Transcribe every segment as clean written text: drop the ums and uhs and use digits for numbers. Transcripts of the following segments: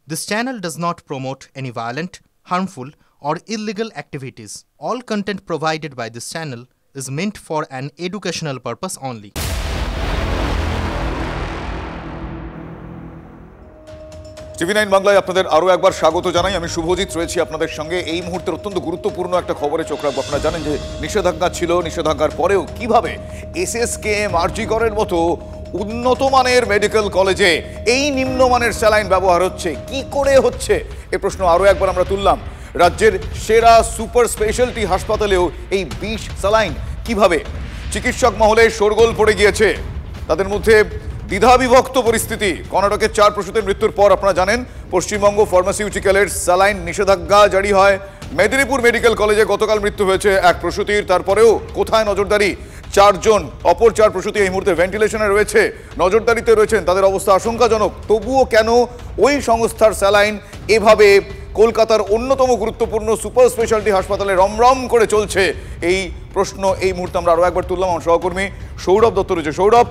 This channel does not promote any violent, harmful, or illegal activities. All content provided by this channel is meant for an educational purpose only. টিভি9 বাংলায় আপনাদের আরও একবার স্বাগত জানাই। আমি শুভজিৎ রয়েছি আপনাদের সঙ্গে। এই মুহূর্তের অত্যন্ত গুরুত্বপূর্ণ একটা খবরে চোখ রাখবো। আপনারা জানেন যে নিষেধাজ্ঞা ছিল, নিষেধাজ্ঞার পরেও কিভাবে এসএসকেএম আরজি করের মতো উন্নত মানের মেডিকেল কলেজে এই নিম্নমানের স্যালাইন ব্যবহার হচ্ছে, কি করে হচ্ছে এ প্রশ্ন আরও একবার আমরা তুললাম। রাজ্যের সেরা সুপার স্পেশালিটি হাসপাতালেও এই বিষ স্যালাইন কিভাবে? চিকিৎসক মহলে শোরগোল পড়ে গিয়েছে, তাদের মধ্যে দ্বিধাবিভক্ত পরিস্থিতি। কর্ণাটকের 4 প্রসূতির মৃত্যুর পর আপনারা জানেন পশ্চিমবঙ্গ ফার্মাসিউটিক্যালের স্যালাইন নিষেধাজ্ঞা জারি হয়। মেদিনীপুর মেডিকেল কলেজে গতকাল মৃত্যু হয়েছে এক প্রসূতির, তারপরেও কোথায় নজরদারি? 4 জন, অপর 4 প্রসূতি এই মুহূর্তে ভেন্টিলেশনে রয়েছে, নজরদারিতে রয়েছেন, তাদের অবস্থা আশঙ্কাজনক। তবুও কেন ওই সংস্থার স্যালাইন এভাবে কলকাতার অন্যতম গুরুত্বপূর্ণ সুপার স্পেশালিটি হাসপাতালে রমরম করে চলছে, এই প্রশ্ন এই মুহূর্তে আমরা আরও একবার তুললাম। আমার সহকর্মী সৌরভ দত্ত রয়েছে। সৌরভ,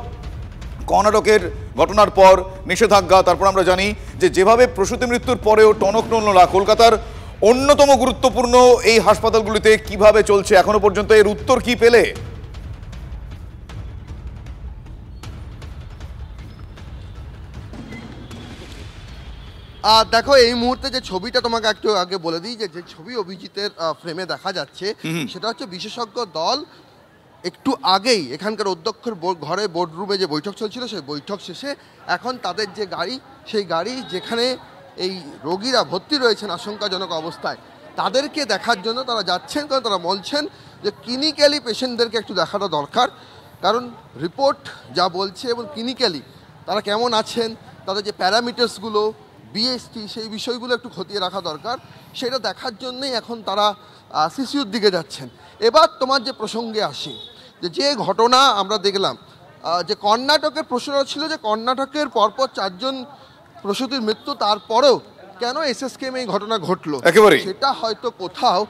কর্ণাটকের ঘটনার পর নিষেধাজ্ঞা, তারপর আমরা জানি যে যেভাবে প্রসূতি মৃত্যুর পরেও টনক নড়ল না, কলকাতার অন্যতম গুরুত্বপূর্ণ এই হাসপাতালগুলিতে কিভাবে চলছে এখনো পর্যন্ত, এর উত্তর কি পেলে? দেখো, এই মুহূর্তে যে ছবিটা তোমাকে একটু আগে বলে দিই, যে ছবি অভিজিতের ফ্রেমে দেখা যাচ্ছে সেটা হচ্ছে বিশেষজ্ঞ দল একটু আগেই এখানকার অধ্যক্ষের ঘরে বোর্ডরুমে যে বৈঠক চলছিল, সেই বৈঠক শেষে এখন তাদের যে গাড়ি, সেই গাড়ি যেখানে এই রোগীরা ভর্তি রয়েছেন আশঙ্কাজনক অবস্থায়, তাদেরকে দেখার জন্য তারা যাচ্ছেন। কারণ তারা বলছেন যে ক্লিনিক্যালি পেশেন্টদেরকে একটু দেখাটা দরকার, কারণ রিপোর্ট যা বলছে এবং ক্লিনিক্যালি তারা কেমন আছেন, তাদের যে প্যারামিটার্সগুলো, বিএসটি, সেই বিষয়গুলো একটু খতিয়ে রাখা দরকার। সেটা দেখার জন্যই এখন তারা সিসিউর দিকে যাচ্ছেন। এবার তোমার যে প্রসঙ্গে আসি, যে ঘটনা আমরা দেখলাম, যে কর্ণাটকের প্রশ্ন ছিল যে কর্ণাটকের পরপর 4 জন প্রসূতির মৃত্যু, তারপরেও কেন এসএসকেএম এই ঘটনা ঘটলো, সেটা হয়তো কোথাও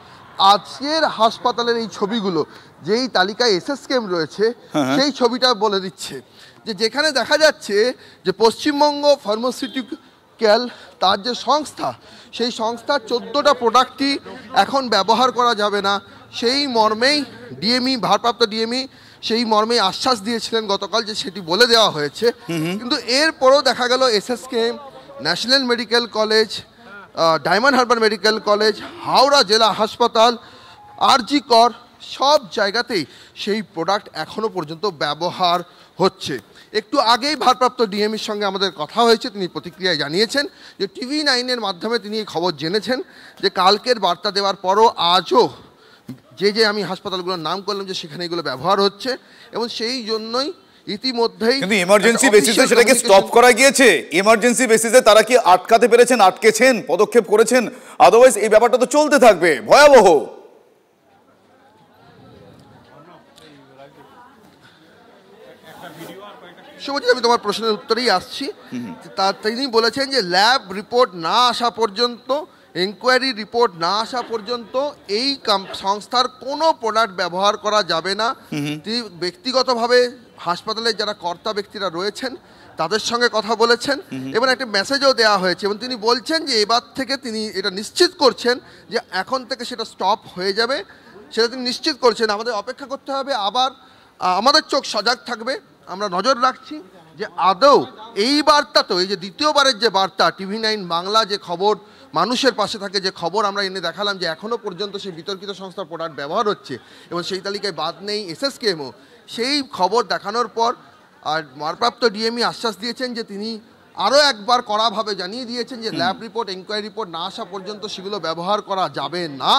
আজকের হাসপাতালের এই ছবিগুলো, যেই তালিকায় এসএসকেএম রয়েছে সেই ছবিটা বলে দিচ্ছে। যে যেখানে দেখা যাচ্ছে যে পশ্চিমবঙ্গ ফার্মাসিউটিক্যাল তার যে সংস্থা, সেই সংস্থার 14টা প্রোডাক্টই এখন ব্যবহার করা যাবে না, সেই মর্মেই ডিএমই, ভারপ্রাপ্ত ডিএমই সেই মর্মেই আশ্বাস দিয়েছিলেন গতকাল যে সেটি বলে দেওয়া হয়েছে। কিন্তু এরপরও দেখা গেল SSKM, national medical college, diamond Harbour medical college, Howrah জেলা হাসপাতাল, আরজি কর, সব জায়গাতেই সেই প্রোডাক্ট এখনও পর্যন্ত ব্যবহার হচ্ছে। একটু আগেই ভারপ্রাপ্ত ডিএমির সঙ্গে আমাদের কথা হয়েছে, তিনি প্রতিক্রিয়ায় জানিয়েছেন যে টিভি9-এর মাধ্যমে তিনি এই খবর জেনেছেন যে কালকের বার্তা দেওয়ার পরও আজও যে আমি হাসপাতালগুলোর নাম করলাম যে সেখানে এগুলো ব্যবহার হচ্ছে, এবং সেই জন্যই ইতিমধ্যেই কিন্তু ইমার্জেন্সি বেসিসে সেটাকে স্টপ করা গিয়েছে। ইমার্জেন্সি বেসিসে তারা কি আটকাতে পেরেছেন, আটকেছেন, পদক্ষেপ করেছেন? আদারওয়াইজ এই ব্যাপারটা তো চলতে থাকবে, ভয়াবহ। শুভজিৎ, আমি তোমার প্রশ্নের উত্তরেই আসছি। তিনি বলেছেন যে ল্যাব রিপোর্ট না আসা পর্যন্ত, এনকোয়ারি রিপোর্ট না আসা পর্যন্ত এই সংস্থার কোনো প্রোডাক্ট ব্যবহার করা যাবে না। তিনি ব্যক্তিগতভাবে হাসপাতালের যারা কর্তা ব্যক্তিরা রয়েছেন তাদের সঙ্গে কথা বলেছেন এবং একটা মেসেজও দেওয়া হয়েছে, এবং তিনি বলছেন যে এবার থেকে তিনি এটা নিশ্চিত করছেন যে এখন থেকে সেটা স্টপ হয়ে যাবে, সেটা তিনি নিশ্চিত করছেন। আমাদের অপেক্ষা করতে হবে, আবার আমাদের চোখ সজাগ থাকবে, আমরা নজর রাখছি যে আদৌ এই বার্তা, তো এই যে দ্বিতীয়বারের যে বার্তা, টিভি9 বাংলা যে খবর মানুষের পাশে থাকে, যে খবর আমরা এনে দেখালাম যে এখনও পর্যন্ত সেই বিতর্কিত সংস্থার প্রোডাক্ট ব্যবহার হচ্ছে এবং সেই তালিকায় বাদ নেই এসএসকেএমও, সেই খবর দেখানোর পর আর ভারপ্রাপ্ত ডিএমই আশ্বাস দিয়েছেন যে তিনি আরও একবার কড়াভাবে জানিয়ে দিয়েছেন যে ল্যাব রিপোর্ট, এনকোয়ারি রিপোর্ট না আসা পর্যন্ত সেগুলো ব্যবহার করা যাবে না।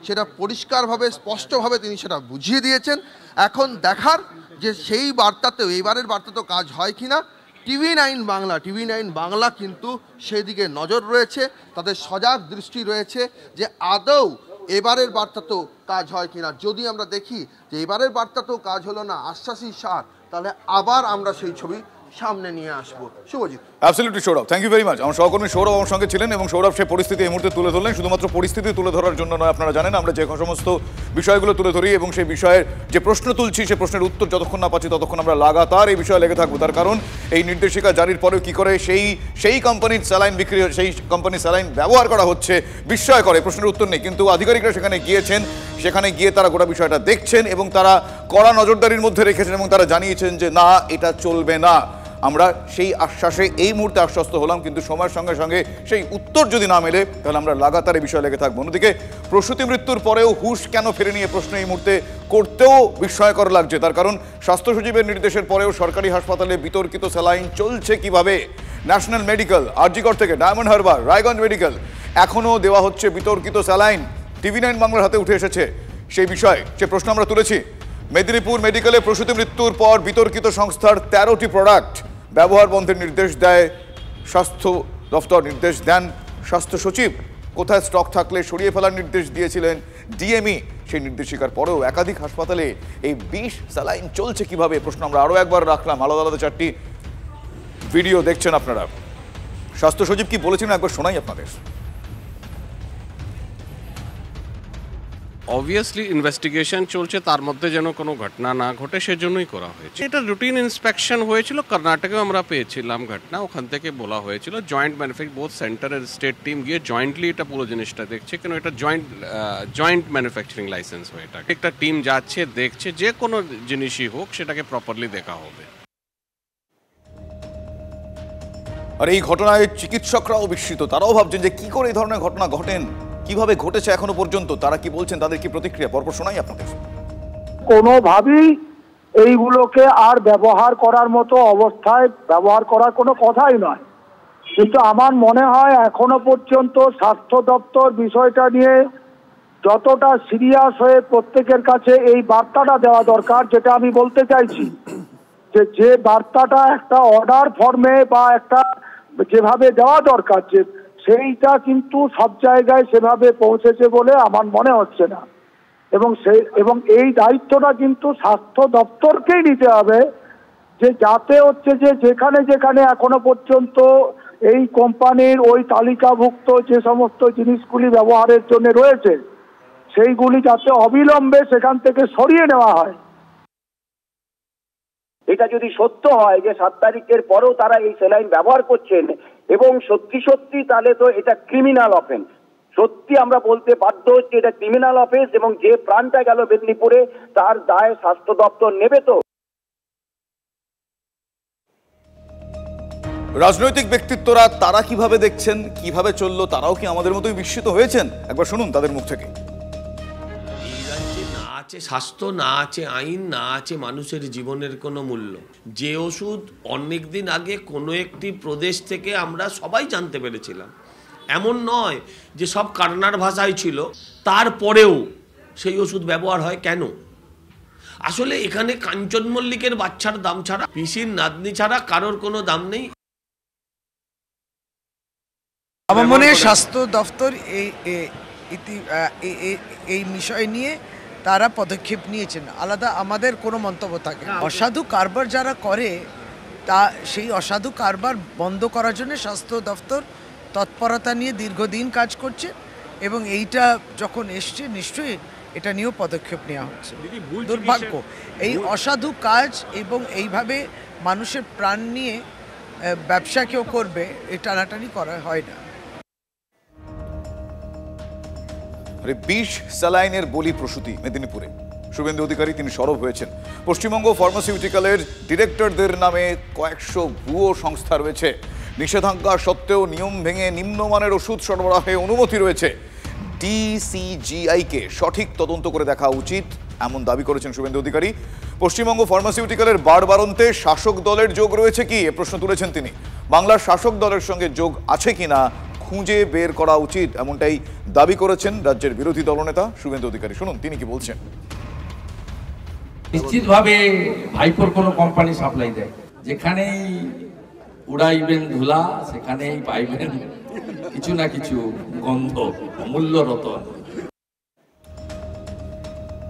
সেটা পরিষ্কারভাবে, স্পষ্টভাবে তিনি সেটা বুঝিয়ে দিয়েছেন। এখন দেখার যে সেই বার্তাতেও, এইবারের বার্তাতেও কাজ হয় কিনা। টিভি9 বাংলা কিন্তু সেদিকে নজর রয়েছে, তাদের সজাগ দৃষ্টি রয়েছে যে আদৌ এবারের বার্তাতেও কাজ হয় কিনা। যদি আমরা দেখি যে এবারের বার্তাতেও কাজ হলো না, আশ্বাসী সার, তাহলে আবার আমরা সেই ছবি সামনে নিয়ে আসবো। Subhajit. Absolutely Sourav, thank you very much. আমার সহকর্মী সৌরভ আমার সঙ্গে ছিলেন এবং সৌরভ সেই পরিস্থিতি এই মুহূর্তে তুলে ধরলেন। শুধুমাত্র পরিস্থিতি তুলে ধরার জন্য নয়, আপনারা জানেন আমরা যে সমস্ত বিষয়গুলো তুলে ধরি এবং সেই বিষয়ের যে প্রশ্ন তুলছি সেই প্রশ্নের উত্তর যতক্ষণ না পাচ্ছি ততক্ষণ আমরা লাগাতার এই বিষয়ে লেগে থাকবো। তার কারণ এই নির্দেশিকা জারির পরেও কী করে সেই কোম্পানির স্যালাইন বিক্রি, সেই কোম্পানির স্যালাইন ব্যবহার করা হচ্ছে বিস্ময়কর, এই প্রশ্নের উত্তর নেই। কিন্তু আধিকারিকরা সেখানে গিয়েছেন, সেখানে গিয়ে তারা গোটা বিষয়টা দেখছেন এবং তারা কড়া নজরদারির মধ্যে রেখেছেন এবং তারা জানিয়েছেন যে না, এটা চলবে না। আমরা সেই আশ্বাসে এই মুহূর্তে আশ্বস্ত হলাম, কিন্তু সময়ের সঙ্গে সঙ্গে সেই উত্তর যদি না মেলে তাহলে আমরা লাগাতার এই বিষয়ে লেগে থাকবো। অন্যদিকে প্রসূতি মৃত্যুর পরেও হুঁশ কেন ফেরেনি এ প্রশ্ন এই মুহূর্তে করতেও বিস্ময়কর লাগছে। তার কারণ স্বাস্থ্য সচিবের নির্দেশের পরেও সরকারি হাসপাতালে বিতর্কিত স্যালাইন চলছে কিভাবে। ন্যাশনাল মেডিকেল, আরজিকর থেকে ডায়মন্ড হারবার, রায়গঞ্জ মেডিকেল, এখনও দেওয়া হচ্ছে বিতর্কিত স্যালাইন। TV9 বাংলার হাতে উঠে এসেছে সেই বিষয়, সে প্রশ্ন আমরা তুলেছি। মেদিনীপুর মেডিকেলে প্রসূতি মৃত্যুর পর বিতর্কিত সংস্থার 13টি প্রোডাক্ট ব্যবহার বন্ধের নির্দেশ দেয় স্বাস্থ্য দফতর, নির্দেশ দেন স্বাস্থ্য সচিব। কোথায় স্টক থাকলে সরিয়ে ফেলার নির্দেশ দিয়েছিলেন DME। সেই নির্দেশিকার পরেও একাধিক হাসপাতালে এই বিষ স্যালাইন চলছে কিভাবে প্রশ্ন আমরা আরও একবার রাখলাম। আলাদা আলাদা 4টি ভিডিও দেখছেন আপনারা। স্বাস্থ্য সচিব কি বলেছিলেন একবার শোনাই আপনাদের। অবভিয়াসলি ইনভেস্টিগেশন চলছে, তার মধ্যে যেন কোনো ঘটনা না ঘটে সেজন্যই করা হয়েছে। এটা রুটিন ইন্সপেকশন হয়েছিল, কর্ণাটকেও আমরা পেয়েছিলাম ঘটনা, ওখান থেকে বলা হয়েছিল জয়েন্ট ম্যানুফ্যাকচার, বোথ সেন্টারের স্টেট টিম গিয়ে জয়েন্টলি এটা পুরো জিনিসটা দেখছে, কেন এটা জয়েন্ট ম্যানুফ্যাকচারিং লাইসেন্স হয়ে এটা একটা টিম যাচ্ছে দেখছে, যে কোনো জিনিসই হোক সেটাকে প্রপারলি দেখা হবে। আর এই ঘটনায় চিকিৎসকরাও বিস্মিত, তারাও ভাবছেন যে কি করে এই ধরনের ঘটনা ঘটেন, কিভাবে ঘটেছে এখনো পর্যন্ত, তারা কি বলছেন, তাদের কি প্রতিক্রিয়া, পরপর শোনাই আপনাদের। কোনোভাবেই এইগুলোকে আর ব্যবহার করার মতো অবস্থায় ব্যবহার করার কোনো কথাই নয়। কিন্তু আমার মনে হয় এখনো পর্যন্ত স্বাস্থ্য দপ্তর বিষয়টা নিয়ে যতটা সিরিয়াস হয়ে প্রত্যেকের কাছে এই বার্তাটা দেওয়া দরকার, যেটা আমি বলতে চাইছি যে বার্তাটা একটা অর্ডার ফর্মে বা একটা যেভাবে দেওয়া দরকার, যে সেইটা কিন্তু সব জায়গায় সেভাবে পৌঁছেছে বলে আমার মনে হচ্ছে না। এবং এই দায়িত্বটা কিন্তু স্বাস্থ্য দপ্তরকেই নিতে হবে, যে যাতে হচ্ছে যে যেখানে যেখানে এখনো পর্যন্ত এই কোম্পানির ওই তালিকাভুক্ত যে সমস্ত জিনিসগুলি ব্যবহারের জন্য রয়েছে সেইগুলি যাতে অবিলম্বে সেখান থেকে সরিয়ে নেওয়া হয়। এটা যদি সত্য হয় যে 7 তারিখের পরেও তারা এই স্যালাইন ব্যবহার করছেন এবং সত্যি তাহলে তো এটা ক্রিমিনাল অফেন্স। সত্যি আমরা বলতে বাধ্য হচ্ছি এটা ক্রিমিনাল অফেন্স, এবং যে প্রাণটা গেল মেদিনীপুরে তার দায় স্বাস্থ্য দপ্তর নেবে। তো রাজনৈতিক ব্যক্তিত্বরা তারা কিভাবে দেখছেন, কিভাবে চললো, তারাও কি আমাদের মতোই বিস্মিত হয়েছেন? একবার শুনুন তাদের মুখ থেকে। আছে স্বাস্থ্য, না আছে আইন, না আছে মানুষের জীবনের কোনো মূল্য। যে ওষুধ অনেক দিন আগে কোনো একটি প্রদেশ থেকে আমরা সবাই জানতে পেরেছিলাম, এমন নয় যে সব কান্নার ভাষায় ছিল, তারপরেও সেই ওষুধ ব্যবহার হয় কেন? আসলে এখানে কাঞ্চন মল্লিকের বাচ্চার দাম ছাড়া, পিসির নাতনি ছাড়া কারোর কোনো দাম নেই। আমার মনে হয় স্বাস্থ্য দফতর এই বিষয় নিয়ে তারা পদক্ষেপ নিয়েছেন, আলাদা আমাদের কোনো মন্তব্য থাকে। অসাধু কারবার যারা করে তা সেই অসাধু কারবার বন্ধ করার জন্য স্বাস্থ্য দফতর তৎপরতা নিয়ে দীর্ঘদিন কাজ করছে, এবং এইটা যখন এসছে নিশ্চয়ই এটা নিয়েও পদক্ষেপ নেওয়া হচ্ছে। দুর্ভাগ্য এই অসাধু কাজ এবং এইভাবে মানুষের প্রাণ নিয়ে ব্যবসা কেউ করবে, এই টানাটানি করা হয় না। বিষ স্যালাইনের বলি প্রসূতি মেদিনীপুরে। শুভেন্দু অধিকারী তিনি সরব হয়েছেন। পশ্চিমবঙ্গ ফার্মাসিউটিক্যালের ডিরেক্টরদের নামে কয়েকশো ভুয়ো সংস্থা রয়েছে। নিষেধাজ্ঞা সত্ত্বেও নিয়ম ভেঙে নিম্নমানের ওষুধ সরবরাহে অনুমতি রয়েছে। DCGI-কে সঠিক তদন্ত করে দেখা উচিত, এমন দাবি করেছেন শুভেন্দু অধিকারী। পশ্চিমবঙ্গ ফার্মাসিউটিক্যালের বাড়বাড়ন্তে শাসক দলের যোগ রয়েছে কি, এ প্রশ্ন তুলেছেন তিনি। বাংলার শাসক দলের সঙ্গে যোগ আছে কিনা খুঁজে বের করা উচিত, এমনটাই দাবি করেছেন রাজ্যের বিরোধী দলনেতা শুভেন্দু অধিকারী। শুনুন তিনি কি বলছেন। নিশ্চিতভাবে ভাইপোর কোনো কোম্পানি সাপ্লাই দেয়, যেখানেই উড়াইবেন ধুলা সেখানেই পাইবেন কিছু না কিছু গন্ধ, মূল্যরত।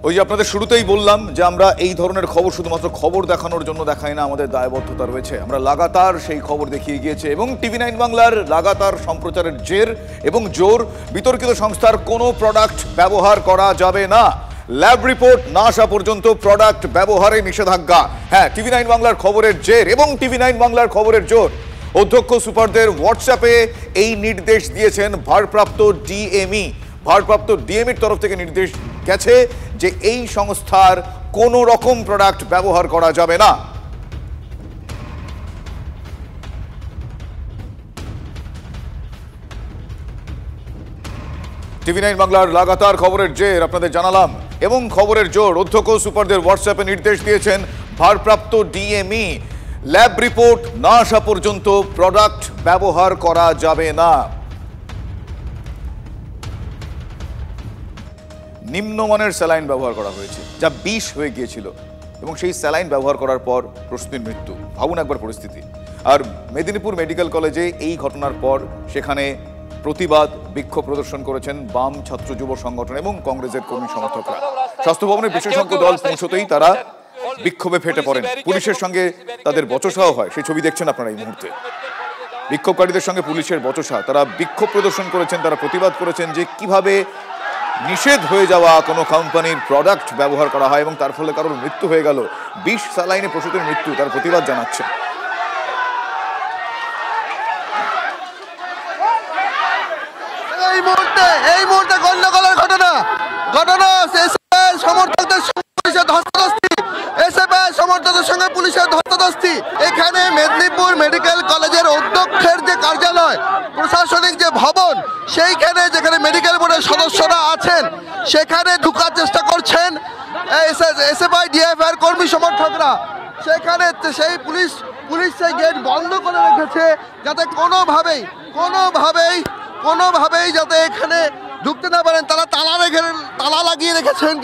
ওই যে আপনাদের শুরুতেই বললাম যে আমরা এই ধরনের খবর শুধুমাত্র খবর দেখানোর জন্য দেখাই না, আমাদের দায়বদ্ধতা রয়েছে। আমরা লাগাতার সেই খবর দেখিয়ে গিয়েছে এবং টিভি9 বাংলার লাগাতার সম্প্রচারের জের এবং জোর বিতর্কিত সংস্থার কোনো প্রোডাক্ট ব্যবহার করা যাবে না। ল্যাব রিপোর্ট না আসা পর্যন্ত প্রোডাক্ট ব্যবহারে নিষেধাজ্ঞা। হ্যাঁ, টিভি9 বাংলার খবরের জের এবং টিভি9 বাংলার খবরের জোর। অধ্যক্ষ সুপারদের হোয়াটসঅ্যাপে এই নির্দেশ দিয়েছেন ভারপ্রাপ্ত ডিএমই। ভারপ্রাপ্ত ডিএমইর তরফ থেকে নির্দেশ গেছে যে এই সংস্থার কোনো রকম প্রোডাক্ট ব্যবহার করা যাবে না। টিভি9 বাংলার লাগাতার খবরের জের আপনাদের জানালাম এবং খবরের জোর। অধ্যক্ষ সুপারদের হোয়াটসঅ্যাপে নির্দেশ দিয়েছেন ভারপ্রাপ্ত ডিএমই। ল্যাব রিপোর্ট না আসা পর্যন্ত প্রোডাক্ট ব্যবহার করা যাবে না। নিম্নমানের স্যালাইন ব্যবহার করা হয়েছে, যা বিষ হয়ে গিয়েছিল এবং সেই স্যালাইন ব্যবহার করার পর প্রসূতির মৃত্যু। ভাবুন একবার পরিস্থিতি। আর মেদিনীপুর মেডিকেল কলেজে এই ঘটনার পর সেখানে প্রতিবাদ বিক্ষোভ প্রদর্শন করেছেন বাম ছাত্র যুব সংগঠন এবং কংগ্রেসের কর্মী সমর্থকরা। স্বাস্থ্য ভবনের বিশেষজ্ঞ দল পৌঁছতেই তারা বিক্ষোভে ফেটে পড়েন। পুলিশের সঙ্গে তাদের বচসাও হয়, সেই ছবি দেখছেন আপনারা এই মুহূর্তে। বিক্ষোভকারীদের সঙ্গে পুলিশের বচসা, তারা বিক্ষোভ প্রদর্শন করেছেন, তারা প্রতিবাদ করেছেন যে কিভাবে নিষেধ হয়ে যাওয়া কোনো কোম্পানির প্রোডাক্ট ব্যবহার করা হয় এবং তার ফলে কারোর মৃত্যু হয়ে গেল, বিষ স্যালাইনে প্রসূতির মৃত্যু, তার প্রতিবাদ জানাচ্ছেন। এই মুহূর্তে গন্ডগোলের ঘটনা সমর্থকদের পুলিশের ধস্তাধস্তি, সমর্থকদের সঙ্গে পুলিশের ধস্তাধস্তি। এখানে মেদিনীপুর মেডিকেল কলেজের অধ্যক্ষের যে কার্যালয়, প্রশাসনিক যে ভবন, সেইখানে যেখানে মেডিকেল বোর্ডের সদস্যরা আছেন সেখানে ঢুকার চেষ্টা করছেন এসএফআই ডিএফআই কর্মী সমর্থকরা। সেখানে সেই পুলিশ সেই গেট বন্ধ করে রেখেছে যাতে কোনোভাবেই যাতে এখানে ঢুকতে না পারেন। তারা তালা লাগিয়ে রেখেছেন,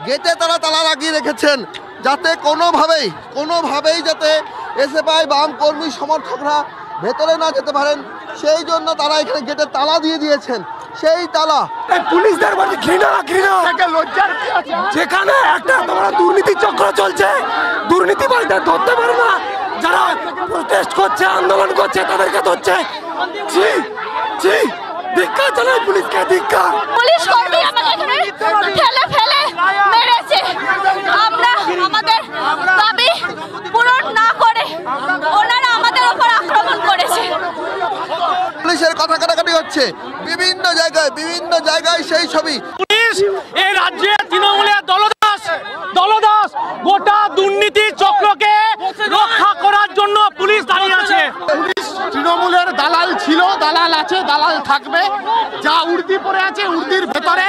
গেটে তারা তালা লাগিয়ে রেখেছেন যাতে কোনোভাবেই যাতে এসএফআই বাম কর্মী সমর্থকরা ভেতরে না যেতে পারেন, সেই জন্য তারা এখানে গেটে তালা দিয়ে দিয়েছেন। সেই তালা পুলিশদের প্রতি ঘৃণা যেখানে একটা তোমরা দুর্নীতি চক্র চলছে, দুর্নীতি বলতে ধরতে পারে না, যারা প্রোটেস্ট করছে আন্দোলন করছে তাদেরকে ধরছে। ধিক্কার জানাই পুলিশকে, ধিক্কার। পুলিশ কর্মী আমাদের এখানে ঠেলে ফেলে মেরেছে। আমরা আমাদের দাবি পূরণ না করে ওনারা আমাদের উপর আক্রমণ করেছে। পুলিশের কথা কাটাকাটি হচ্ছে বিভিন্ন জায়গায় সেই ছবি। পুলিশ এই রাজ্যে তৃণমূলের দলদাস গোটা দুর্নীতি চক্রকে রক্ষা করার জন্য পুলিশ দাঁড়িয়ে আছে। পুলিশ তৃণমূলের দালাল ছিল, দালাল আছে, দালাল থাকবে। যা উর্দি পরে আছে, উর্দির ভেতরে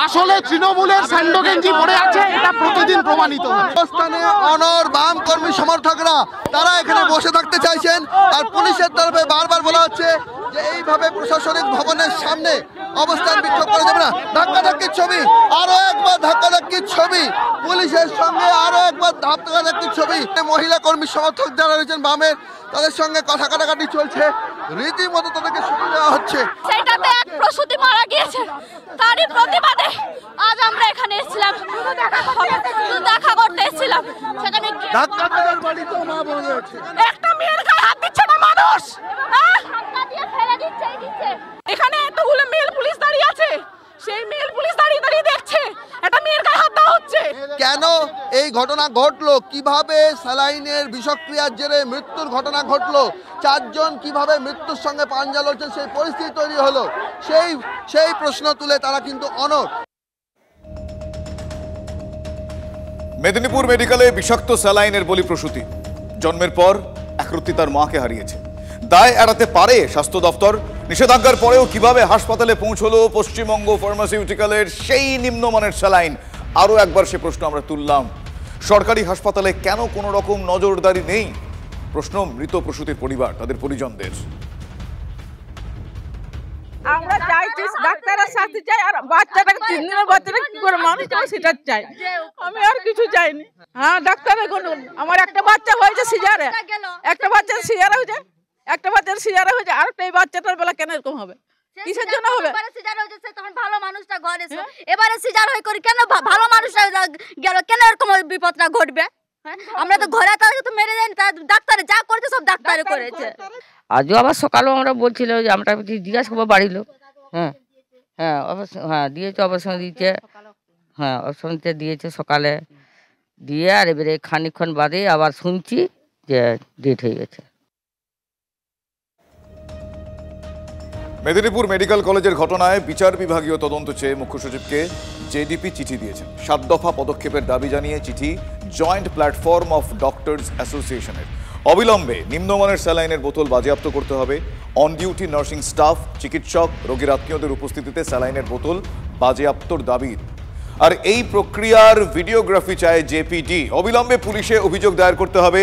আসলে তৃণমূলের স্যান্ডো গেঞ্জি পরে আছে, এটা প্রতিদিন প্রমাণিত। অবস্থানে অনর বাম কর্মী সমর্থকরা তারা এখানে বসে থাকতে চাইছেন, আর পুলিশের তরফে বারবার বলা হচ্ছে যে এইভাবে প্রশাসনিক ভবনের সামনে অবস্থান বিক্ষোভ করা যাবে না। ধাক্কাধাক্কির ছবি, আরো একবার ধাক্কাধাক্কির ছবি, পুলিশের সঙ্গে আরো একবার ধাক্কাধাক্কির ছবি। মহিলা কর্মী সমর্থক যারা রয়েছেন বামের, তাদের সঙ্গে কথা কাটাকাটি চলছে, রীতিমতো তাদেরকে ছবি দেওয়া হচ্ছে। সেটাতে এক প্রসূতি মারা গিয়েছে, তারই প্রতিবাদে আজ আমরা এখানে এসেছিলাম, দেখা করতে এসেছিলাম। সেখানে একটা মেয়ের গায়ে হাত দিচ্ছে না মানুষ, এখানে এতগুলো মেল পুলিশ দাঁড়িয়ে আছে, সেই মেল পুলিশ দাঁড়িয়ে দেখছে একটা মেয়ের গায়ে হাত দেওয়া হচ্ছে। কেন এই ঘটনা ঘটলো, কিভাবে স্যালাইনের বিষক্রিয়ার জেরে মৃত্যুর ঘটনা ঘটলো, 4 জন কিভাবে মৃত্যুর সঙ্গে পাঞ্জা লড়ছে, সেই পরিস্থিতি তৈরি হলো, সেই প্রশ্ন তুলে তারা কিন্তু অনড়। মেদিনীপুর মেডিকেলে বিষাক্ত স্যালাইনের বলি প্রসূতি। জন্মের পর একরত্তি তার মাকে হারিয়েছে। দায় এড়াতে পারে স্বাস্থ্য দপ্তর? নিষেধাজ্ঞার পরেও কিভাবে হাসপাতালে পৌঁছলো পশ্চিমবঙ্গ ফার্মাসিউটিক্যালের সেই নিম্নমানের স্যালাইন? আরও একবার সে প্রশ্ন আমরা তুললাম। সরকারি হাসপাতালে কেন কোনো রকম নজরদারি নেই? প্রশ্ন মৃত প্রসূতির পরিবার, তাদের পরিজনদের। আমরা চাইছি ডাক্তারের শাস্তি চাই, আর বাচ্চাটাকে 3 দিনের বাচ্চাটাকে কি করে মানুষ চাই সেটা চাই, আমি আর কিছু চাইনি। হ্যাঁ, ডাক্তারের আমার একটা বাচ্চা হয়েছে সিজারে, একটা বাচ্চার সিজারে হয়েছে, আর এই বাচ্চাটার বেলা কেন এরকম হবে? কিসের জন্য হবে? সিজার হয়েছে তখন ভালো মানুষটা ঘরে এসে, এবারে সিজার হয়ে করি কেন ভালো মানুষটা গেল, কেন এরকম বিপদটা ঘটবে? আমরা তো ঘরে তাদেরকে তো মেরে যাইনি, তার ডাক্তারে যা করেছে সব ডাক্তারে করেছে। আজও আবার সকালেও আমরা বলছিল যে আমরা জিজ্ঞাসা করবো বাড়ির লোক, হ্যাঁ হ্যাঁ অবশ্য হ্যাঁ দিয়েছে, অবশ্যই দিয়েছে, হ্যাঁ অবশ্যই দিয়েছে সকালে দিয়ে, আর এবারে খানিকক্ষণ বাদে আবার শুনছি যে ডেট হয়ে গেছে। মেদিনীপুর মেডিকেল কলেজের ঘটনায় বিচার বিভাগীয় তদন্ত চেয়ে মুখ্য সচিবকে জেডিপি চিঠি দিয়েছেন। 7 দফা পদক্ষেপের দাবি জানিয়ে চিঠি জয়েন্ট প্ল্যাটফর্ম অফ ডক্টরস অ্যাসোসিয়েশনের। অবিলম্বে নিম্নমানের স্যালাইনের বোতল বাজেয়াপ্ত করতে হবে। অন ডিউটি নার্সিং স্টাফ, চিকিৎসক, রোগীর আত্মীয়দের উপস্থিতিতে স্যালাইনের বোতল বাজেয়াপ্তর দাবি। আর এই প্রক্রিয়ার ভিডিওগ্রাফি চায় জেপিডি। অবিলম্বে পুলিশে অভিযোগ দায়ের করতে হবে।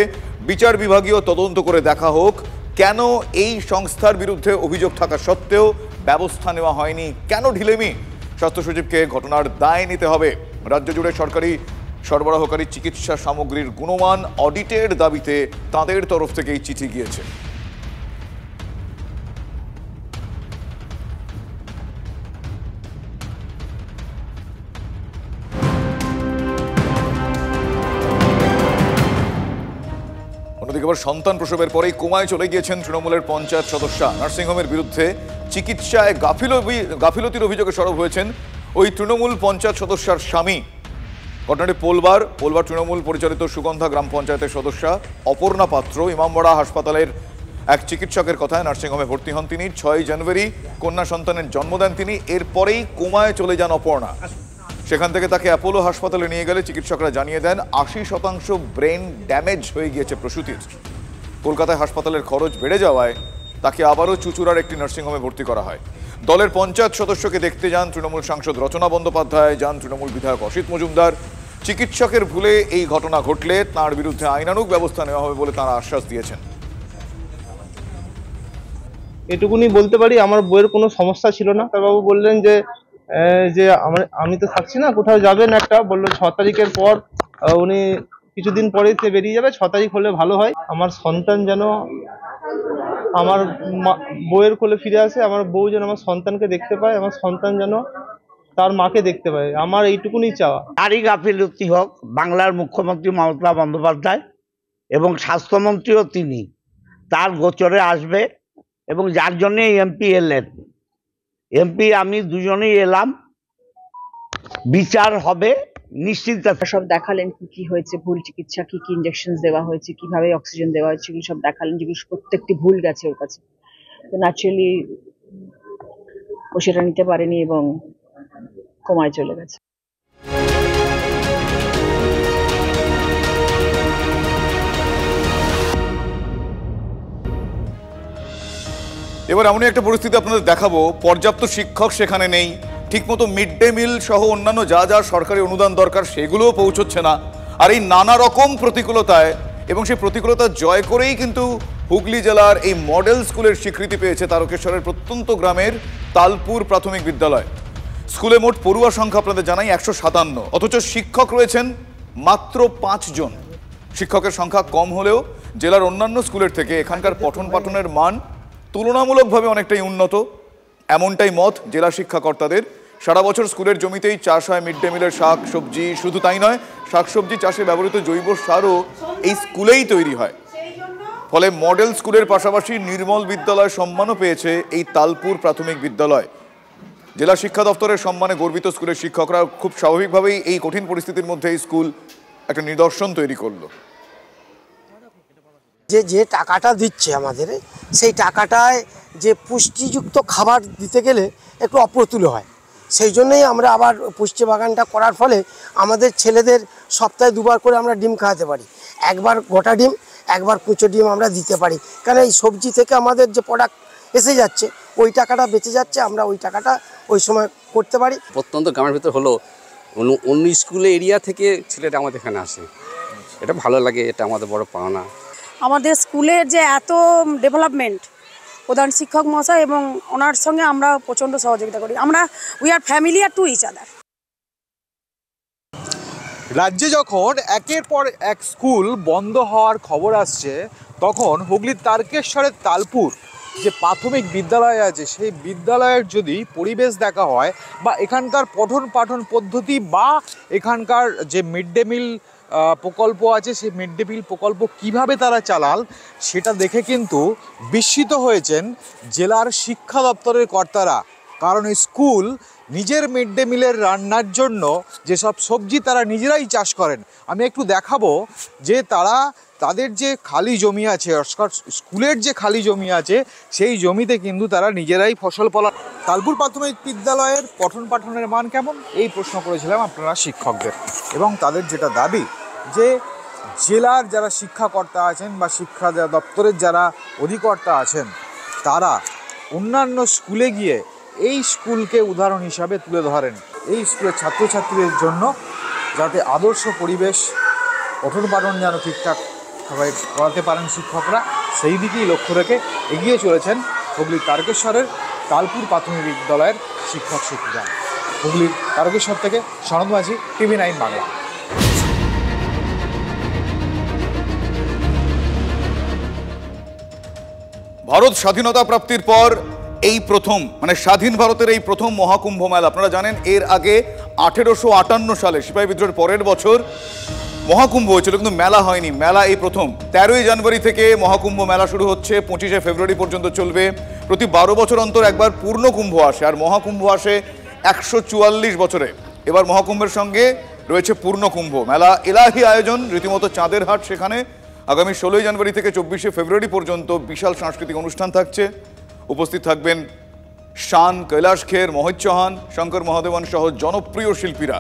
বিচার বিভাগীয় তদন্ত করে দেখা হোক কেন এই সংস্থার বিরুদ্ধে অভিযোগ থাকা সত্ত্বেও ব্যবস্থা নেওয়া হয়নি, কেন ঢিলেমি। স্বাস্থ্য সচিবকে ঘটনার দায় নিতে হবে। রাজ্য জুড়ে সরকারি সরবরাহকারী চিকিৎসা সামগ্রীর গুণমান অডিটের দাবিতে তাদের তরফ থেকে এই চিঠি গিয়েছে। অন্যদিকে আবার সন্তান প্রসবের পরেই কোমায় চলে গিয়েছেন তৃণমূলের পঞ্চায়েত সদস্য। নার্সিংহোমের বিরুদ্ধে চিকিৎসায় গাফিলতির অভিযোগে সরব হয়েছেন ওই তৃণমূল পঞ্চায়েত সদস্যার স্বামী। ঘটনাটি পোলবার তৃণমূল পরিচালিত সুগন্ধা গ্রাম পঞ্চায়েতের সদস্যা অপর্ণা পাত্র ইমামবাড়া হাসপাতালের এক চিকিৎসকের কথায় নার্সিংহোমে ভর্তি হন তিনি। 6 জানুয়ারি কন্যা সন্তানের জন্ম দেন তিনি। এরপরেই কোমায় চলে যান অপর্ণা। সেখান থেকে তাকে অ্যাপোলো হাসপাতালে নিয়ে গেলে চিকিৎসকরা জানিয়ে দেন 80% ব্রেন ড্যামেজ হয়ে গিয়েছে প্রসূতির। কলকাতায় হাসপাতালের খরচ বেড়ে যাওয়ায় তাকে আবারও চুঁচুড়ার একটি নার্সিংহোমে ভর্তি করা হয়। দলের পঞ্চায়েত সদস্যকে দেখতে যান তৃণমূল সাংসদ রচনা বন্দ্যোপাধ্যায়, যান তৃণমূল বিধায়ক অসিত মজুমদার। চিকিৎসকের ভুলে এই ঘটনা ঘটলে তাঁর বিরুদ্ধে আইনানুগ ব্যবস্থা নেওয়া হবে বলে তাঁরা আশ্বাস দিয়েছেন। এটুকুনি বলতে পারি, আমার বইয়ের কোনো সমস্যা ছিল না। তার বাবু বললেন যে আমি তো থাকছি না, কোথাও যাবেন একটা, বললো 6 তারিখের পর উনি কিছুদিন পরে সে বেরিয়ে যাবে, 6 তারিখ হলে ভালো হয়। আমার সন্তান যেন আমার বউয়ের কোলে ফিরে আসে, আমার বউ যেন আমার সন্তানকে দেখতে পায়, আমার সন্তান যেন তার মাকে দেখতে পায়, আমার এইটুকুনি চাওয়া। তারই গাফিলতি হোক বাংলার মুখ্যমন্ত্রী মমতা বন্দ্যোপাধ্যায় এবং স্বাস্থ্যমন্ত্রীও তিনি, তার গোচরে আসবে এবং যার জন্য এমপি এলেন, এমপি আমি দুজনেই এলাম, বিচার হবে নিশ্চিত। সব দেখালেন কি কি হয়েছে, ভুল চিকিৎসা, কি কি ইনজেকশন দেওয়া হয়েছে, কিভাবে অক্সিজেন দেওয়া হয়েছে, এগুলো সব দেখালেন, যেগুলো প্রত্যেকটি ভুল গেছে ওর কাছে। তো ন্যাচারালি ও সেটা নিতে পারেনি এবং কোমায় চলে গেছে। এবার এমনই একটা পরিস্থিতি আপনাদের দেখাবো, পর্যাপ্ত শিক্ষক সেখানে নেই, ঠিকমতো মিড ডে মিল সহ অন্যান্য যা যা সরকারি অনুদান দরকার সেগুলোও পৌঁছচ্ছে না। আর এই নানা রকম প্রতিকূলতায় এবং সেই প্রতিকূলতা জয় করেই কিন্তু হুগলি জেলার এই মডেল স্কুলের স্বীকৃতি পেয়েছে তারকেশ্বরের প্রত্যন্ত গ্রামের তালপুর প্রাথমিক বিদ্যালয়। স্কুলে মোট পড়ুয়া সংখ্যা আপনাদের জানাই 157, অথচ শিক্ষক রয়েছেন মাত্র 5 জন। শিক্ষকের সংখ্যা কম হলেও জেলার অন্যান্য স্কুলের থেকে এখানকার পঠন পাঠনের মান তুলনামূলকভাবে অনেকটাই উন্নত, এমনটাই মত জেলা শিক্ষাকর্তাদের। সারা বছর স্কুলের জমিতেই চাষ হয় মিড ডে মিলের শাক সবজি, শুধু তাই নয়, শাকসবজি চাষে ব্যবহৃত জৈব সারও এই স্কুলেই তৈরি হয়। ফলে মডেল স্কুলের পাশাপাশি নির্মল বিদ্যালয় সম্মানও পেয়েছে এই তালপুর প্রাথমিক বিদ্যালয়। জেলা শিক্ষা দপ্তরের সম্মানে গর্বিত স্কুলের শিক্ষকরা খুব স্বাভাবিকভাবেই এই কঠিন পরিস্থিতির মধ্যে এই স্কুল একটা নিদর্শন তৈরি করলো। যে টাকাটা দিচ্ছে আমাদের, সেই টাকাটায় যে পুষ্টিযুক্ত খাবার দিতে গেলে একটু অপ্রতুল হয়। সেই জন্যই আমরা আবার পুষ্টি বাগানটা করার ফলে আমাদের ছেলেদের সপ্তাহে 2 বার করে আমরা ডিম খাওয়াতে পারি। একবার গোটা ডিম, একবার কুচো ডিম আমরা দিতে পারি, কারণ এই সবজি থেকে আমাদের যে প্রোডাক্ট এসে যাচ্ছে ওই টাকাটা বেঁচে যাচ্ছে, আমরা ওই টাকাটা ওই সময় করতে পারি। প্রত্যন্ত গ্রামের ভিতর হলো অন্য স্কুলে এরিয়া থেকে ছেলেরা আমাদের এখানে আসে, এটা ভালো লাগে, এটা আমাদের বড় পাওনা। আমাদের স্কুলের যে এত ডেভেলপমেন্ট, প্রধান শিক্ষক মহাশয় এবং ওনার সঙ্গে আমরা প্রচণ্ড সহযোগিতা করি। আমরা we are familiar to each other. রাজ্যে যখন একের পর এক স্কুল বন্ধ হওয়ার খবর আসছে, তখন হুগলির তারকেশ্বরের তালপুর যে প্রাথমিক বিদ্যালয় আছে সেই বিদ্যালয়ের যদি পরিবেশ দেখা হয় বা এখানকার পঠন পাঠন পদ্ধতি বা এখানকার যে মিড ডে মিল প্রকল্প আছে সেই মিড ডে মিল প্রকল্প কিভাবে তারা চালাল সেটা দেখে কিন্তু বিস্মিত হয়েছেন জেলার শিক্ষা দপ্তরের কর্তারা। কারণ স্কুল নিজের মিড ডে মিলের রান্নার জন্য যেসব সবজি তারা নিজেরাই চাষ করেন, আমি একটু দেখাবো যে তারা তাদের যে খালি জমি আছে, স্কুলের যে খালি জমি আছে সেই জমিতে কিন্তু তারা নিজেরাই ফসল ফলান। তালপুর প্রাথমিক বিদ্যালয়ের পঠন পাঠনের মান কেমন এই প্রশ্ন করেছিলাম আপনারা শিক্ষকদের, এবং তাদের যেটা দাবি যে জেলার যারা শিক্ষাকর্তা আছেন বা শিক্ষা দপ্তরের যারা অধিকর্তা আছেন তারা অন্যান্য স্কুলে গিয়ে এই স্কুলকে উদাহরণ হিসাবে তুলে ধরেন, এই স্কুলের ছাত্রছাত্রীদের জন্য যাতে আদর্শ পরিবেশ পঠন পাঠন যেন ঠিকঠাক করাতে পারেন শিক্ষকরা, সেই দিকেই লক্ষ্য রেখে এগিয়ে চলেছেন হুগলির তারকেশ্বরের তালপুর প্রাথমিক বিদ্যালয়ের শিক্ষক শিক্ষিকা। হুগলির তারকেশ্বর থেকে সনদ মাঝি, TV9 বাংলা। ভারত স্বাধীনতা প্রাপ্তির পর এই প্রথম, মানে স্বাধীন ভারতের এই প্রথম মহাকুম্ভ মেলা। আপনারা জানেন এর আগে 1858 সালে সিপাহী বিদ্রোহের পরের বছর মহাকুম্ভ হয়েছিল, কিন্তু মেলা হয়নি। মেলা এই প্রথম। 13ই জানুয়ারি থেকে মহাকুম্ভ মেলা শুরু হচ্ছে, 25শে ফেব্রুয়ারি পর্যন্ত চলবে। প্রতি 12 বছর অন্তর একবার পূর্ণ কুম্ভ আসে, আর মহাকুম্ভ আসে 144 বছরে। এবার মহাকুম্ভের সঙ্গে রয়েছে পূর্ণ কুম্ভ মেলা। এলাহি আয়োজন, রীতিমতো চাঁদের হাট সেখানে। আগামী 16ই জানুয়ারি থেকে 24শে ফেব্রুয়ারি পর্যন্ত বিশাল সাংস্কৃতিক অনুষ্ঠান থাকছে। উপস্থিত থাকবেন শান, কৈলাশ খের, মোহিত চৌহান, শঙ্কর মহাদেবন সহ জনপ্রিয় শিল্পীরা।